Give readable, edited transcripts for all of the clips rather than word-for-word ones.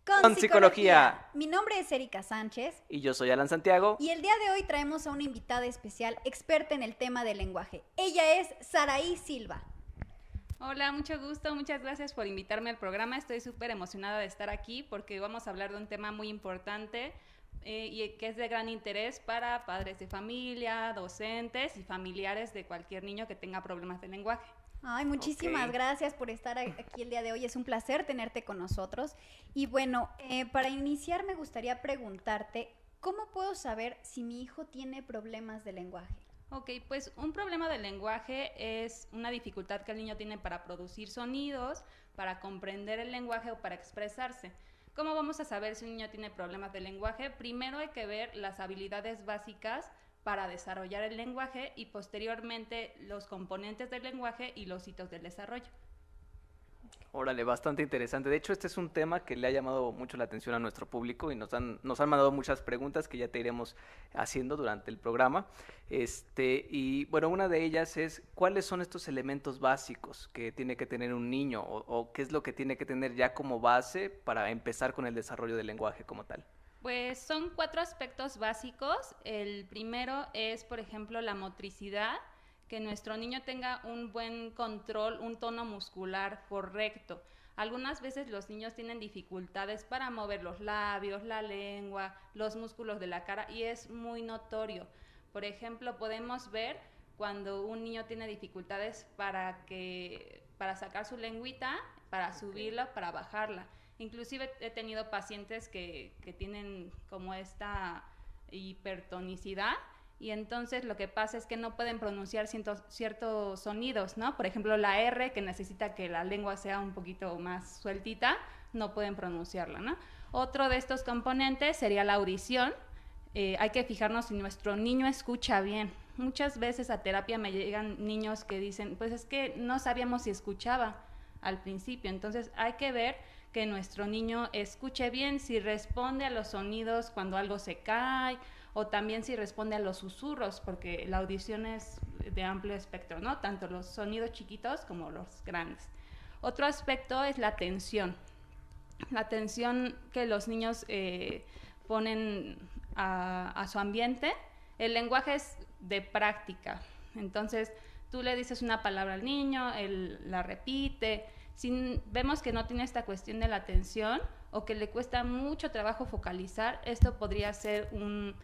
con psicología. Mi nombre es Erika Sánchez. Y yo soy Alan Santiago. Y el día de hoy traemos a una invitada especial, experta en el tema del lenguaje. Ella es Saraí Silva. Hola, mucho gusto, muchas gracias por invitarme al programa. Estoy súper emocionada de estar aquí porque vamos a hablar de un tema muy importante y que es de gran interés para padres de familia, docentes y familiares de cualquier niño que tenga problemas de lenguaje. Ay, muchísimas gracias por estar aquí el día de hoy. Es un placer tenerte con nosotros. Y bueno, para iniciar me gustaría preguntarte, ¿cómo puedo saber si mi hijo tiene problemas de lenguaje? Ok, pues un problema del lenguaje es una dificultad que el niño tiene para producir sonidos, para comprender el lenguaje o para expresarse. ¿Cómo vamos a saber si un niño tiene problemas de lenguaje? Primero hay que ver las habilidades básicas para desarrollar el lenguaje y posteriormente los componentes del lenguaje y los hitos del desarrollo. Órale, bastante interesante. De hecho, este es un tema que le ha llamado mucho la atención a nuestro público y nos han mandado muchas preguntas que ya te iremos haciendo durante el programa. Y bueno, una de ellas es, ¿cuáles son estos elementos básicos que tiene que tener un niño o qué es lo que tiene que tener ya como base para empezar con el desarrollo del lenguaje como tal? Pues son 4 aspectos básicos. El primero es, por ejemplo, la motricidad, que nuestro niño tenga un buen control, un tono muscular correcto. Algunas veces los niños tienen dificultades para mover los labios, la lengua, los músculos de la cara y es muy notorio. Por ejemplo, podemos ver cuando un niño tiene dificultades para sacar su lengüita, para subirla, para bajarla. Inclusive he tenido pacientes que tienen como esta hipertonicidad y entonces lo que pasa es que no pueden pronunciar ciertos sonidos, ¿no? Por ejemplo, la R, que necesita que la lengua sea un poquito más sueltita, no pueden pronunciarla, ¿no? Otro de estos componentes sería la audición. Hay que fijarnos si nuestro niño escucha bien. Muchas veces a terapia me llegan niños que dicen, pues es que no sabíamos si escuchaba al principio, entonces hay que ver que nuestro niño escuche bien, si responde a los sonidos cuando algo se cae, o también si responde a los susurros, porque la audición es de amplio espectro, ¿no? Tanto los sonidos chiquitos como los grandes. Otro aspecto es la atención. La atención que los niños ponen a su ambiente. El lenguaje es de práctica. Entonces, tú le dices una palabra al niño, él la repite. Si vemos que no tiene esta cuestión de la atención o que le cuesta mucho trabajo focalizar, esto podría ser un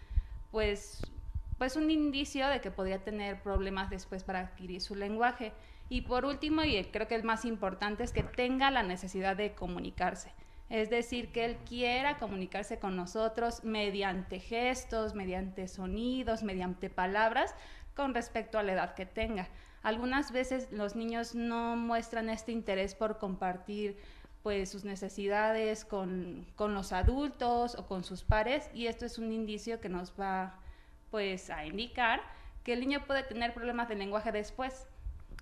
indicio de que podría tener problemas después para adquirir su lenguaje. Y por último, y creo que el más importante, es que tenga la necesidad de comunicarse. Es decir, que él quiera comunicarse con nosotros mediante gestos, mediante sonidos, mediante palabras, con respecto a la edad que tenga. Algunas veces los niños no muestran este interés por compartir pues sus necesidades con los adultos o con sus pares y esto es un indicio que nos va pues a indicar que el niño puede tener problemas de lenguaje después.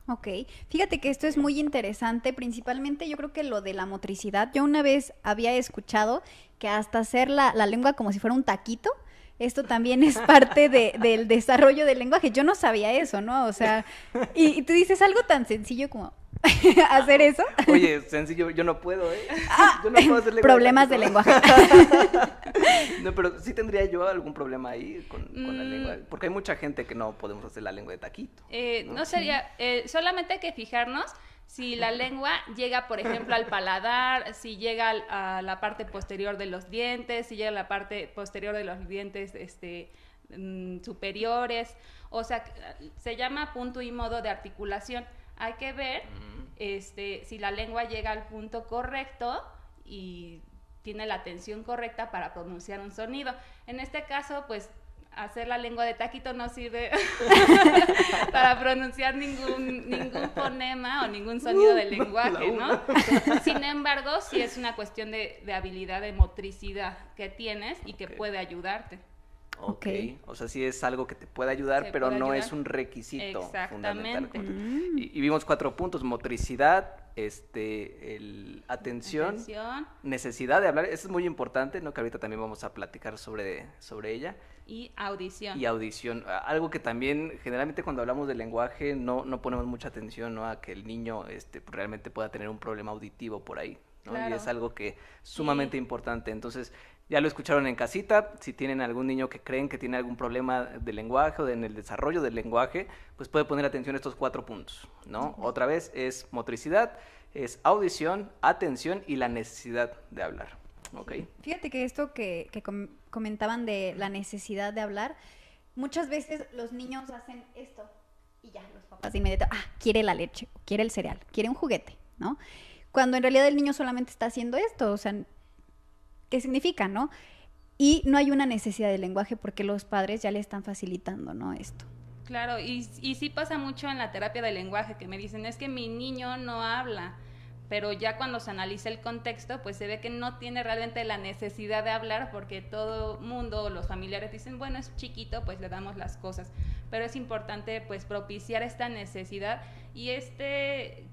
Ok, fíjate que esto es muy interesante, principalmente yo creo que lo de la motricidad. Yo una vez había escuchado que hasta hacer la lengua como si fuera un taquito, esto también es parte del desarrollo del lenguaje. Yo no sabía eso, ¿no? O sea, y tú dices algo tan sencillo como hacer eso. Oye, sencillo, yo no puedo, ¿eh? Yo no puedo hacer lenguaje. Problemas de lenguaje. No, pero sí tendría yo algún problema ahí con la lengua, porque hay mucha gente que no podemos hacer la lengua de taquito. No sería, solamente hay que fijarnos si la lengua llega, por ejemplo, al paladar, si llega a la parte posterior de los dientes, si llega a la parte posterior de los dientes superiores, o sea, se llama punto y modo de articulación. Hay que ver si la lengua llega al punto correcto y tiene la tensión correcta para pronunciar un sonido. En este caso, pues, hacer la lengua de taquito no sirve para pronunciar ningún fonema o ningún sonido del lenguaje, ¿no? Sin embargo, sí es una cuestión de habilidad, de motricidad que tienes y que puede ayudarte. Ok, o sea, sí es algo que te puede ayudar, pero no es un requisito fundamental. Y vimos 4 puntos: motricidad, atención, necesidad de hablar, eso es muy importante, ¿no? Que ahorita también vamos a platicar sobre ella. Y audición. Y audición, algo que también generalmente cuando hablamos de lenguaje no ponemos mucha atención, ¿no? A que el niño realmente pueda tener un problema auditivo por ahí, ¿no? Claro. Y es algo que es sumamente importante. Entonces, ya lo escucharon en casita, si tienen algún niño que creen que tiene algún problema de lenguaje o en el desarrollo del lenguaje, pues puede poner atención a estos 4 puntos, ¿no? Otra vez es motricidad, es audición, atención y la necesidad de hablar, ¿ok? Fíjate que esto que comentaban de la necesidad de hablar, muchas veces los niños hacen esto y ya los papás de inmediato, quiere la leche, quiere el cereal, quiere un juguete, ¿no? Cuando en realidad el niño solamente está haciendo esto, o sea, ¿qué significa, no? Y no hay una necesidad de lenguaje porque los padres ya le están facilitando, ¿no? Esto. Claro, y sí pasa mucho en la terapia del lenguaje, que me dicen, es que mi niño no habla, pero ya cuando se analiza el contexto, pues se ve que no tiene realmente la necesidad de hablar, porque todo mundo, los familiares dicen, bueno, es chiquito, pues le damos las cosas, pero es importante pues propiciar esta necesidad y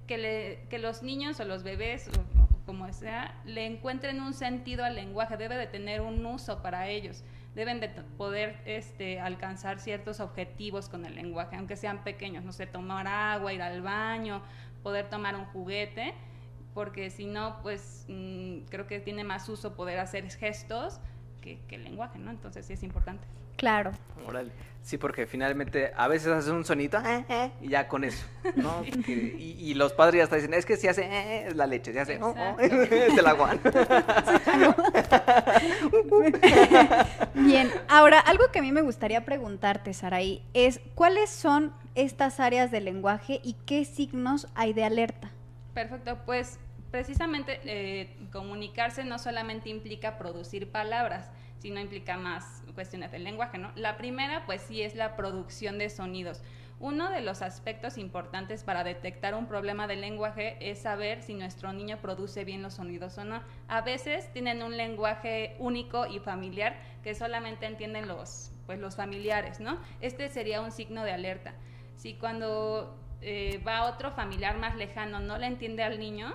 que los niños o los bebés, o como sea, le encuentren un sentido al lenguaje, debe de tener un uso para ellos. Deben de poder alcanzar ciertos objetivos con el lenguaje, aunque sean pequeños, no sé, tomar agua, ir al baño, poder tomar un juguete, porque si no, pues creo que tiene más uso poder hacer gestos que el lenguaje, ¿no? Entonces sí es importante. Claro. Órale. Sí, porque finalmente a veces haces un sonito y ya con eso, ¿no? Y los padres ya hasta dicen, es que si hace es la leche, si hace es el agua. Bien, ahora algo que a mí me gustaría preguntarte, Saraí, es ¿cuáles son estas áreas del lenguaje y qué signos hay de alerta? Perfecto, pues precisamente comunicarse no solamente implica producir palabras, sino implica más cuestiones del lenguaje, ¿no? La primera, pues sí, es la producción de sonidos. Uno de los aspectos importantes para detectar un problema del lenguaje es saber si nuestro niño produce bien los sonidos o no. A veces tienen un lenguaje único y familiar que solamente entienden los familiares, ¿no? Este sería un signo de alerta. Si cuando va otro familiar más lejano no le entiende al niño,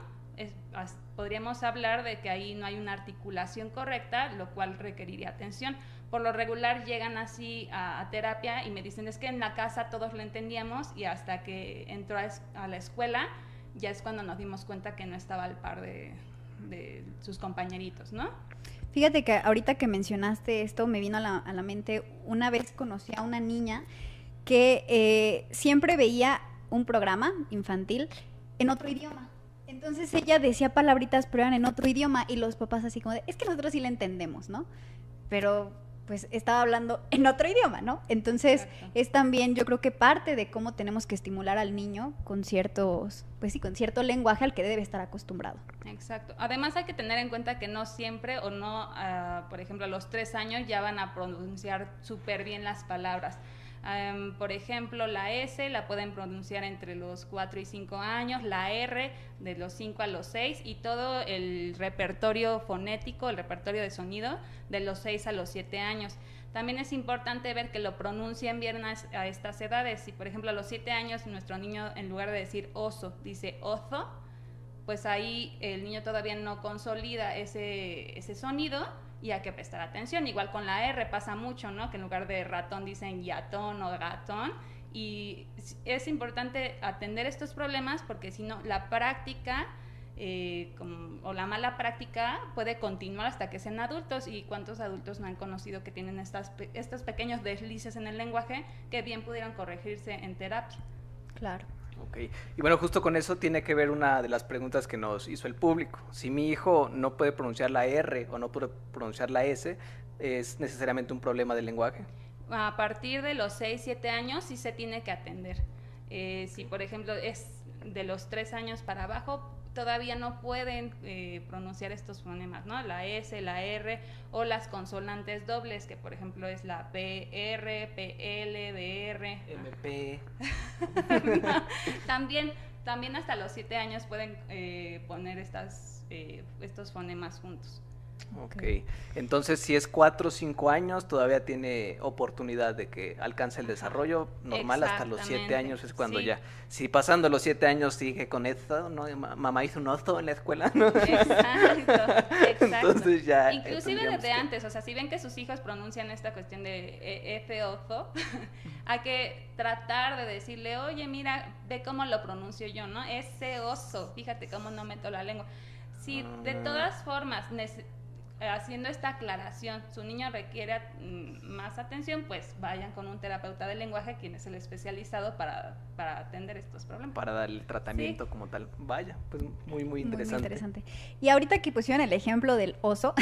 podríamos hablar de que ahí no hay una articulación correcta, lo cual requeriría atención. Por lo regular llegan así a terapia y me dicen, es que en la casa todos lo entendíamos y hasta que entró a la escuela ya es cuando nos dimos cuenta que no estaba al par de sus compañeritos, ¿no? Fíjate que ahorita que mencionaste esto me vino a la mente, una vez conocí a una niña que siempre veía un programa infantil en otro idioma. Entonces ella decía palabritas, pero eran en otro idioma, y los papás así como de, es que nosotros sí le entendemos, ¿no? Pero pues estaba hablando en otro idioma, ¿no? Entonces es también, yo creo que parte de cómo tenemos que estimular al niño con ciertos, pues sí, con cierto lenguaje al que debe estar acostumbrado. Exacto. Además hay que tener en cuenta que no siempre o no, por ejemplo, a los 3 años ya van a pronunciar súper bien las palabras. Por ejemplo, la S la pueden pronunciar entre los 4 y 5 años, la R de los 5 a los 6 y todo el repertorio fonético, el repertorio de sonido de los 6 a los 7 años. También es importante ver que lo pronuncien bien a estas edades. Si por ejemplo a los 7 años nuestro niño en lugar de decir oso dice ozo, pues ahí el niño todavía no consolida ese sonido y hay que prestar atención. Igual con la R pasa mucho, ¿no? Que en lugar de ratón dicen yatón o gatón, y es importante atender estos problemas porque si no, la práctica o la mala práctica puede continuar hasta que sean adultos. Y cuántos adultos no han conocido que tienen estos pequeños deslices en el lenguaje que bien pudieran corregirse en terapia. Claro. Ok, y bueno, justo con eso tiene que ver una de las preguntas que nos hizo el público. Si mi hijo no puede pronunciar la R o no puede pronunciar la S, ¿es necesariamente un problema del lenguaje? A partir de los 6, 7 años sí se tiene que atender. Si por ejemplo es de los 3 años para abajo, todavía no pueden pronunciar estos fonemas, ¿no? La S, la R o las consonantes dobles, que por ejemplo es la P, R, P, L, B, R. MP. No, también hasta los 7 años pueden poner estos fonemas juntos. Ok, entonces si es 4 o 5 años todavía tiene oportunidad de que alcance el desarrollo normal. Hasta los 7 años es cuando sí. Ya, si pasando los 7 años sigue con esto, ¿no? Mamá hizo un oso en la escuela, ¿no? Exacto. Entonces ya inclusive desde antes, o sea, si ven que sus hijos pronuncian esta cuestión de F ozo, hay que tratar de decirle, oye, mira, ve cómo lo pronuncio yo, ¿no? Ese oso, fíjate cómo no meto la lengua. Si de todas formas haciendo esta aclaración, su niño requiere más atención, pues vayan con un terapeuta del lenguaje, quien es el especializado para atender estos problemas. Para dar el tratamiento como tal. Vaya, pues muy interesante. Muy interesante. Y ahorita que pusieron el ejemplo del oso,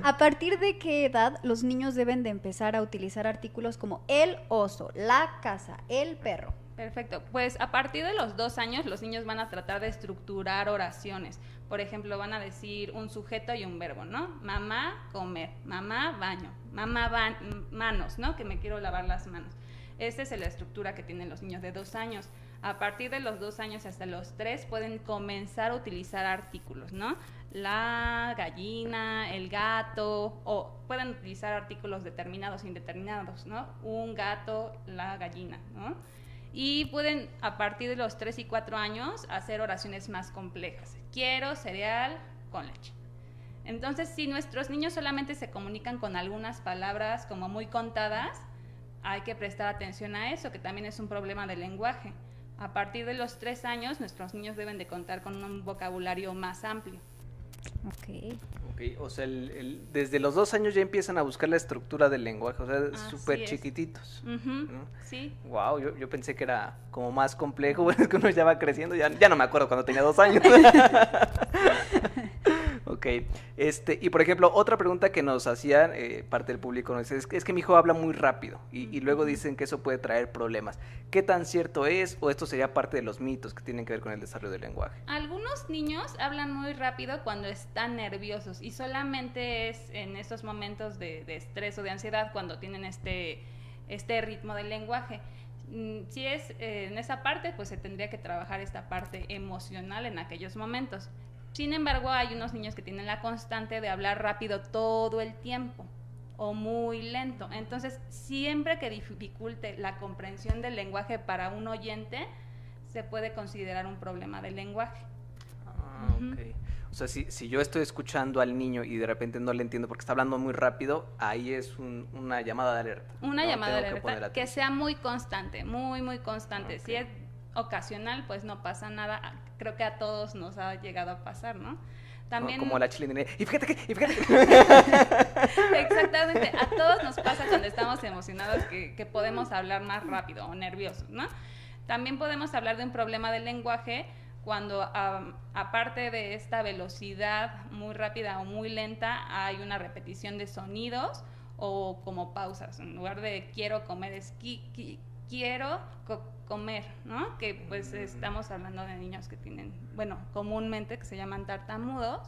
¿a partir de qué edad los niños deben de empezar a utilizar artículos como el oso, la casa, el perro? Perfecto, pues a partir de los 2 años los niños van a tratar de estructurar oraciones. Por ejemplo, van a decir un sujeto y un verbo, ¿no? Mamá, comer, mamá, baño, mamá, manos, ¿no? Que me quiero lavar las manos. Esta es la estructura que tienen los niños de 2 años. A partir de los 2 años hasta los 3 pueden comenzar a utilizar artículos, ¿no? La gallina, el gato, o pueden utilizar artículos determinados, indeterminados, ¿no? Un gato, la gallina, ¿no? Y pueden, a partir de los 3 y 4 años, hacer oraciones más complejas. Quiero cereal con leche. Entonces, si nuestros niños solamente se comunican con algunas palabras como muy contadas, hay que prestar atención a eso, que también es un problema del lenguaje. A partir de los 3 años, nuestros niños deben de contar con un vocabulario más amplio. Ok. O sea, desde los 2 años ya empiezan a buscar la estructura del lenguaje, o sea, súper es. chiquititos. ¿No? Sí. Wow, yo pensé que era como más complejo, bueno, es que uno ya va creciendo, ya no me acuerdo cuando tenía 2 años. Ok, y por ejemplo, otra pregunta que nos hacían parte del público es que mi hijo habla muy rápido y luego dicen que eso puede traer problemas. ¿Qué tan cierto es o esto sería parte de los mitos que tienen que ver con el desarrollo del lenguaje? Algunos niños hablan muy rápido cuando están nerviosos y solamente es en estos momentos de estrés o de ansiedad cuando tienen este ritmo del lenguaje. Si es en esa parte, pues se tendría que trabajar esta parte emocional en aquellos momentos. Sin embargo, hay unos niños que tienen la constante de hablar rápido todo el tiempo o muy lento. Entonces, siempre que dificulte la comprensión del lenguaje para un oyente, se puede considerar un problema del lenguaje. Ok. O sea, si yo estoy escuchando al niño y de repente no le entiendo porque está hablando muy rápido, ahí es una llamada de alerta. Una llamada de alerta que sea muy constante, muy constante. Okay. Si es ocasional, pues no pasa nada. Creo que a todos nos ha llegado a pasar, ¿no? También... Como la chilindrina. Y fíjate que... Exactamente. A todos nos pasa cuando estamos emocionados que podemos hablar más rápido o nerviosos, ¿no? También podemos hablar de un problema del lenguaje cuando aparte de esta velocidad muy rápida o muy lenta, hay una repetición de sonidos o como pausas. En lugar de quiero comer es quiero comer, ¿no? Que pues estamos hablando de niños que tienen, bueno, comúnmente que se llaman tartamudos.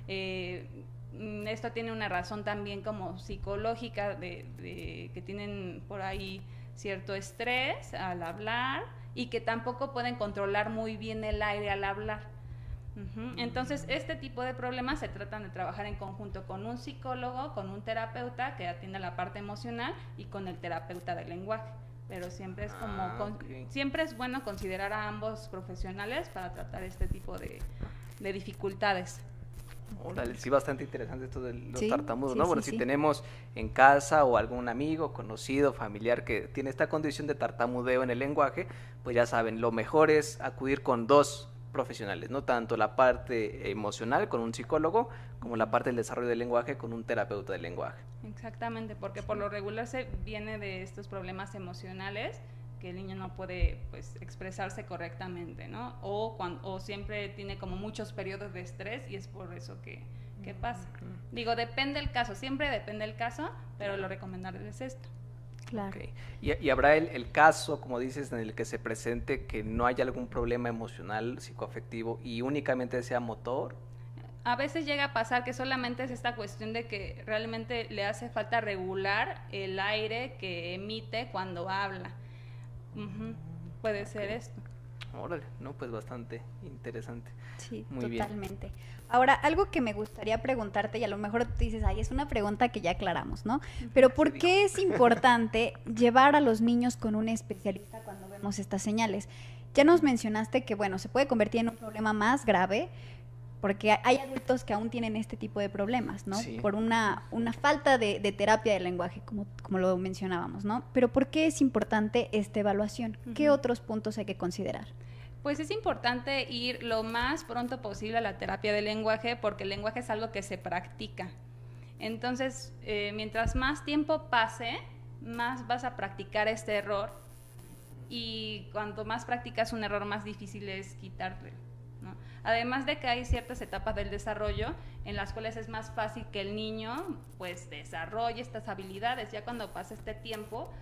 Esto tiene una razón también como psicológica de que tienen por ahí cierto estrés al hablar y que tampoco pueden controlar muy bien el aire al hablar. Entonces, este tipo de problemas se tratan de trabajar en conjunto con un psicólogo, con un terapeuta que atiende la parte emocional y con el terapeuta del lenguaje. Pero siempre es siempre es bueno considerar a ambos profesionales para tratar este tipo de dificultades. Órale, sí, bastante interesante esto de los tartamudos, ¿no? Bueno, si tenemos en casa o algún amigo, conocido, familiar que tiene esta condición de tartamudeo en el lenguaje, pues ya saben, lo mejor es acudir con 2 profesionales, ¿no? Tanto la parte emocional con un psicólogo, como la parte del desarrollo del lenguaje con un terapeuta del lenguaje. Exactamente, porque por lo regular se viene de estos problemas emocionales que el niño no puede pues expresarse correctamente, ¿no? O siempre tiene como muchos periodos de estrés y es por eso que pasa. Digo, depende el caso, siempre depende el caso, pero lo recomendable es esto. Claro. Okay. Y habrá el caso, como dices, en el que se presente que no haya algún problema emocional, psicoafectivo y únicamente sea motor. A veces llega a pasar que solamente es esta cuestión de que realmente le hace falta regular el aire que emite cuando habla. Puede ser esto. Órale, no, pues bastante interesante. Sí, muy totalmente. Bien. Ahora, algo que me gustaría preguntarte, y a lo mejor tú dices, ay, es una pregunta que ya aclaramos, ¿no? Pero ¿por qué es importante llevar a los niños con un especialista cuando vemos estas señales? Ya nos mencionaste que, bueno, se puede convertir en un problema más grave, porque hay adultos que aún tienen este tipo de problemas, ¿no? Sí. Por una falta de terapia del lenguaje, como lo mencionábamos, ¿no? Pero ¿por qué es importante esta evaluación? ¿Qué otros puntos hay que considerar? Pues es importante ir lo más pronto posible a la terapia del lenguaje, porque el lenguaje es algo que se practica. Entonces, mientras más tiempo pase, más vas a practicar este error, y cuanto más practicas un error, más difícil es quitarlo, ¿no? Además de que hay ciertas etapas del desarrollo en las cuales es más fácil que el niño pues desarrolle estas habilidades. Ya cuando pasa este tiempo,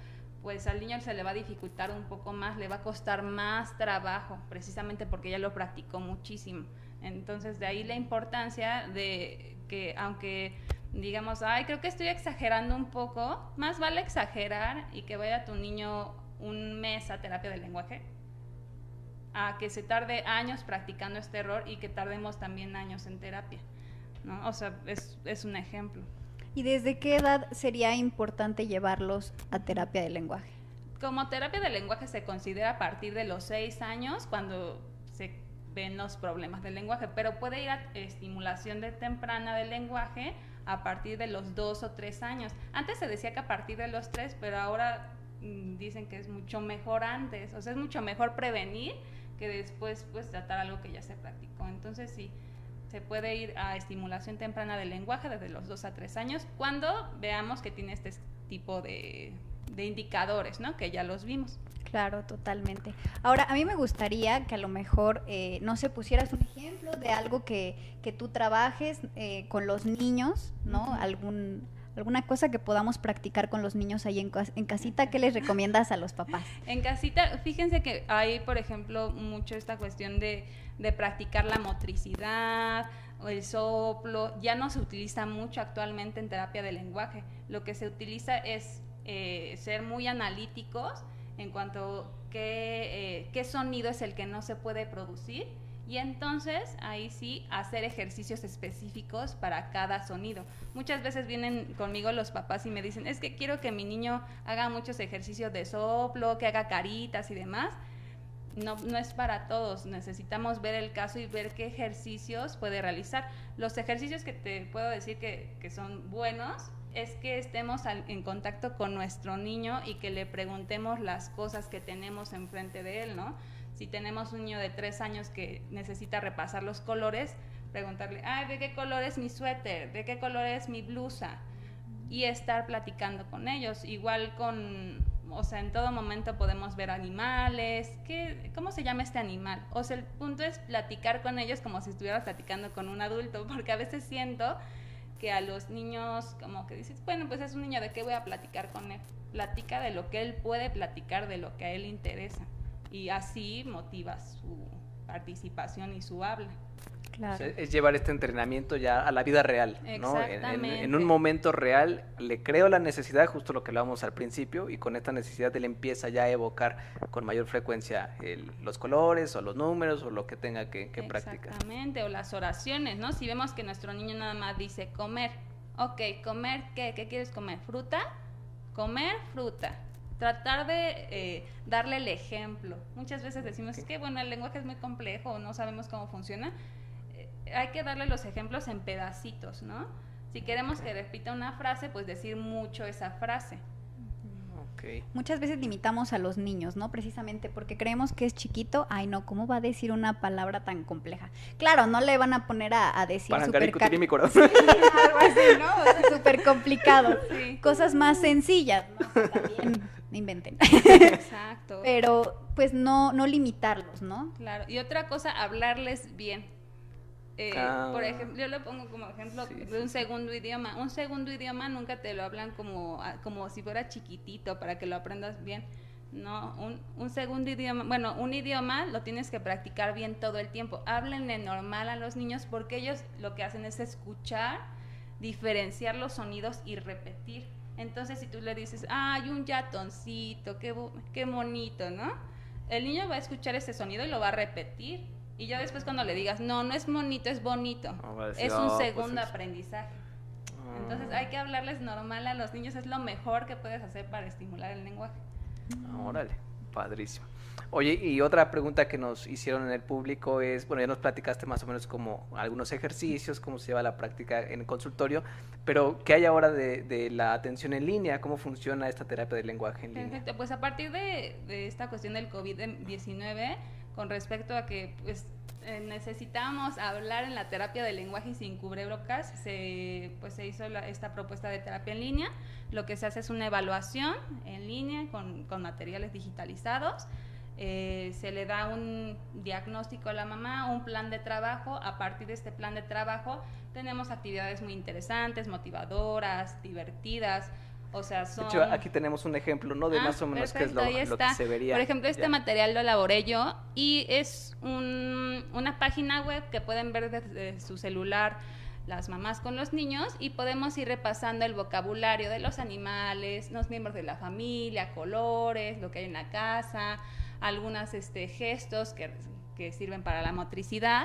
pues al niño se le va a dificultar un poco más, le va a costar más trabajo, precisamente porque ya lo practicó muchísimo. Entonces, de ahí la importancia de que, aunque digamos, ay, creo que estoy exagerando un poco, más vale exagerar y que vaya tu niño un mes a terapia del lenguaje, a que se tarde años practicando este error y que tardemos también años en terapia, ¿no? O sea, es un ejemplo. ¿Y desde qué edad sería importante llevarlos a terapia de lenguaje? Como terapia de lenguaje se considera a partir de los 6 años cuando se ven los problemas del lenguaje, pero puede ir a estimulación temprana del lenguaje a partir de los 2 o 3 años. Antes se decía que a partir de los 3, pero ahora dicen que es mucho mejor antes, o sea, es mucho mejor prevenir que después pues tratar algo que ya se practicó. Entonces sí, se puede ir a estimulación temprana del lenguaje desde los 2 a 3 años, cuando veamos que tiene este tipo de indicadores, ¿no? Que ya los vimos. Claro, totalmente. Ahora, a mí me gustaría que a lo mejor, no sé, pusieras un ejemplo de algo que tú trabajes con los niños, ¿no? Alguna cosa que podamos practicar con los niños ahí en casita. ¿Qué les recomiendas a los papás? En casita, fíjense que hay, por ejemplo, mucho esta cuestión de practicar la motricidad o el soplo. Ya no se utiliza mucho actualmente en terapia de lenguaje. Lo que se utiliza es ser muy analíticos en cuanto a qué sonido es el que no se puede producir, y entonces ahí sí hacer ejercicios específicos para cada sonido. Muchas veces vienen conmigo los papás y me dicen, es que quiero que mi niño haga muchos ejercicios de soplo, que haga caritas y demás. No es para todos, necesitamos ver el caso y ver qué ejercicios puede realizar. Los ejercicios que te puedo decir que son buenos es que estemos en contacto con nuestro niño y que le preguntemos las cosas que tenemos enfrente de él, ¿no? Si tenemos un niño de 3 años que necesita repasar los colores, preguntarle, ay, ¿de qué color es mi suéter? ¿De qué color es mi blusa? Y estar platicando con ellos. Igual o sea, en todo momento podemos ver animales. ¿Cómo se llama este animal? O sea, el punto es platicar con ellos como si estuvieras platicando con un adulto, porque a veces siento que a los niños como que dices, bueno, pues es un niño, ¿de qué voy a platicar con él? Platica de lo que él puede platicar, de lo que a él interesa, y así motiva su participación y su habla. Claro. O sea, es llevar este entrenamiento ya a la vida real, ¿no? Exactamente. En un momento real le creo la necesidad, justo lo que hablábamos al principio, y con esta necesidad él empieza ya a evocar con mayor frecuencia los colores o los números o lo que tenga que practicar. Exactamente, o las oraciones, ¿no? Si vemos que nuestro niño nada más dice comer, ok, ¿comer qué? ¿Qué quieres comer? ¿Fruta? Comer fruta. Tratar de darle el ejemplo. Muchas veces decimos que bueno, el lenguaje es muy complejo, no sabemos cómo funciona. Hay que darle los ejemplos en pedacitos, ¿no? Si queremos que repita una frase, pues decir mucho esa frase. Okay. Muchas veces limitamos a los niños, ¿no? Precisamente porque creemos que es chiquito. Ay, no, ¿cómo va a decir una palabra tan compleja? Claro, no le van a poner a decir súper sí, algo así, ¿no? O sea, súper complicado. Sí. Cosas más sencillas, ¿no? O sea, también inventen. Exacto. Pero, pues, no limitarlos, ¿no? Claro. Y otra cosa, hablarles bien. Por ejemplo, yo lo pongo como ejemplo de un segundo idioma. Un segundo idioma nunca te lo hablan como si fuera chiquitito para que lo aprendas bien. No, un segundo idioma, bueno, un idioma lo tienes que practicar bien todo el tiempo. Háblenle normal a los niños porque ellos lo que hacen es escuchar, diferenciar los sonidos y repetir. Entonces, si tú le dices, hay un ratoncito, qué bonito, ¿no? El niño va a escuchar ese sonido y lo va a repetir. Y ya después cuando le digas, no es bonito, es bonito. Es un segundo aprendizaje. Entonces hay que hablarles normal a los niños, es lo mejor que puedes hacer para estimular el lenguaje. Órale, padrísimo. Oye, y otra pregunta que nos hicieron en el público es, bueno, ya nos platicaste más o menos como algunos ejercicios, cómo se lleva la práctica en el consultorio, pero ¿qué hay ahora de la atención en línea? ¿Cómo funciona esta terapia del lenguaje en línea? Perfecto, pues a partir de esta cuestión del COVID-19, con respecto a que pues necesitamos hablar en la terapia del lenguaje y sin cubrebocas, se hizo esta propuesta de terapia en línea. Lo que se hace es una evaluación en línea con materiales digitalizados. Se le da un diagnóstico a la mamá, un plan de trabajo. A partir de este plan de trabajo tenemos actividades muy interesantes, motivadoras, divertidas. O sea, son... De hecho, aquí tenemos un ejemplo, ¿no? De más o menos perfecto, qué es lo que se vería. Por ejemplo, este material lo elaboré yo y es una página web que pueden ver desde su celular las mamás con los niños y podemos ir repasando el vocabulario de los animales, los miembros de la familia, colores, lo que hay en la casa, algunos gestos que sirven para la motricidad.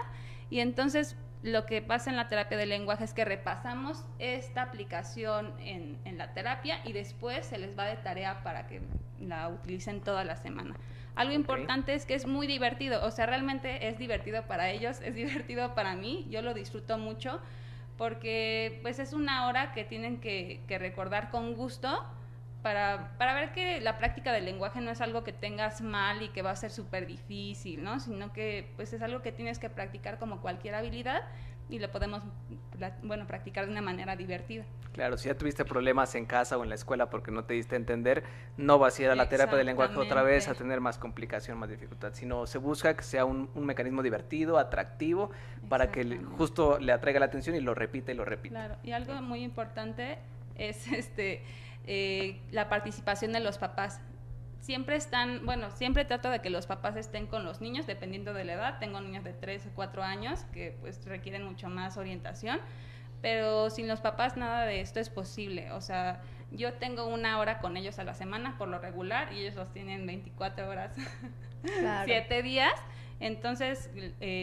Y entonces lo que pasa en la terapia del lenguaje es que repasamos esta aplicación en la terapia y después se les va de tarea para que la utilicen toda la semana. Algo importante es que es muy divertido, o sea, realmente es divertido para ellos, es divertido para mí, yo lo disfruto mucho porque pues es una hora que tienen que recordar con gusto para ver que la práctica del lenguaje no es algo que tengas mal y que va a ser súper difícil, ¿no? Sino que pues es algo que tienes que practicar como cualquier habilidad y lo podemos, practicar de una manera divertida. Claro, si ya tuviste problemas en casa o en la escuela porque no te diste a entender, no vas a ir a la terapia del lenguaje otra vez a tener más complicación, más dificultad, sino se busca que sea un mecanismo divertido, atractivo, para que justo le atraiga la atención y lo repita y lo repita. Claro, y algo muy importante es la participación de los papás. Siempre trato de que los papás estén con los niños, dependiendo de la edad. Tengo niños de 3 o 4 años que pues requieren mucho más orientación, pero sin los papás nada de esto es posible. O sea, yo tengo 1 hora con ellos a la semana por lo regular y ellos los tienen 24 horas, claro. 7 días. Entonces,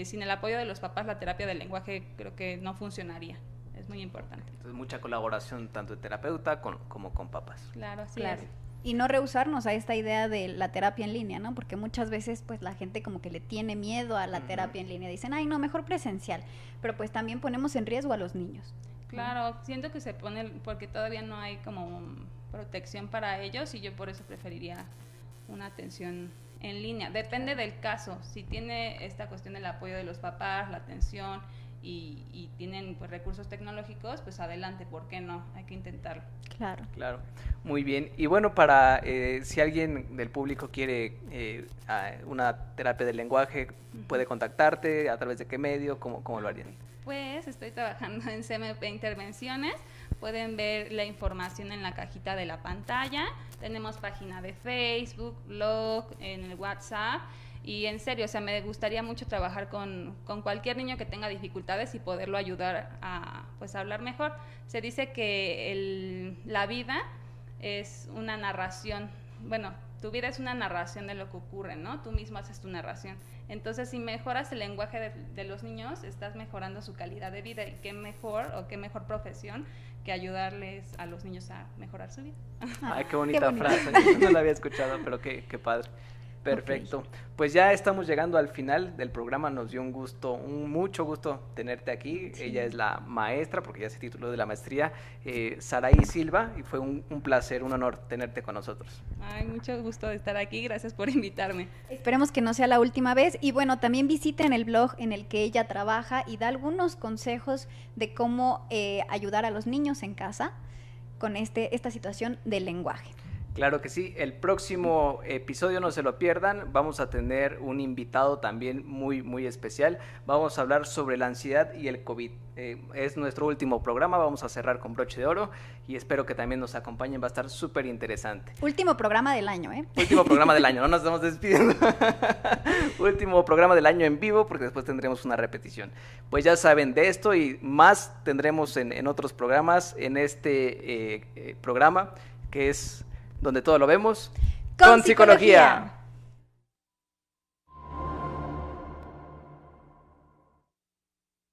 sin el apoyo de los papás, la terapia del lenguaje creo que no funcionaría. Es muy importante. Entonces, mucha colaboración tanto de terapeuta como con papás. Claro, así claro. es. Y no rehusarnos a esta idea de la terapia en línea, ¿no? Porque muchas veces pues la gente como que le tiene miedo a la terapia en línea. Dicen, ay, no, mejor presencial. Pero pues también ponemos en riesgo a los niños. Claro, siento que se pone, porque todavía no hay como protección para ellos y yo por eso preferiría una atención en línea. Depende del caso. Si tiene esta cuestión del apoyo de los papás, la atención y tienen pues recursos tecnológicos, pues adelante, ¿por qué no? Hay que intentarlo. Claro, muy bien. Y bueno, para si alguien del público quiere una terapia del lenguaje, puede contactarte, ¿a través de qué medio? ¿Cómo lo harían? Pues estoy trabajando en CMP Intervenciones, pueden ver la información en la cajita de la pantalla, tenemos página de Facebook, blog, en el WhatsApp. Y en serio, o sea, me gustaría mucho trabajar con cualquier niño que tenga dificultades y poderlo ayudar a hablar mejor. Se dice que la vida es una narración, tu vida es una narración de lo que ocurre, ¿no? Tú mismo haces tu narración. Entonces, si mejoras el lenguaje de los niños, estás mejorando su calidad de vida. Y qué mejor profesión que ayudarles a los niños a mejorar su vida. Ay, qué bonita frase, no la había escuchado, pero qué padre. Perfecto, pues ya estamos llegando al final del programa, nos dio mucho gusto tenerte aquí. Sí. Ella es la maestra, porque ya se tituló de la maestría, Saraí Silva, y fue un placer, un honor tenerte con nosotros. Ay, mucho gusto de estar aquí, gracias por invitarme. Esperemos que no sea la última vez, y bueno, también visiten el blog en el que ella trabaja y da algunos consejos de cómo ayudar a los niños en casa con esta situación del lenguaje. Claro que sí, el próximo episodio no se lo pierdan, vamos a tener un invitado también muy, muy especial, vamos a hablar sobre la ansiedad y el COVID, es nuestro último programa, vamos a cerrar con broche de oro y espero que también nos acompañen, va a estar súper interesante. Último programa del año, Último programa del año, no nos estamos despidiendo. Último programa del año en vivo porque después tendremos una repetición. Pues ya saben de esto y más tendremos en otros programas, en este programa que es donde todo lo vemos con psicología.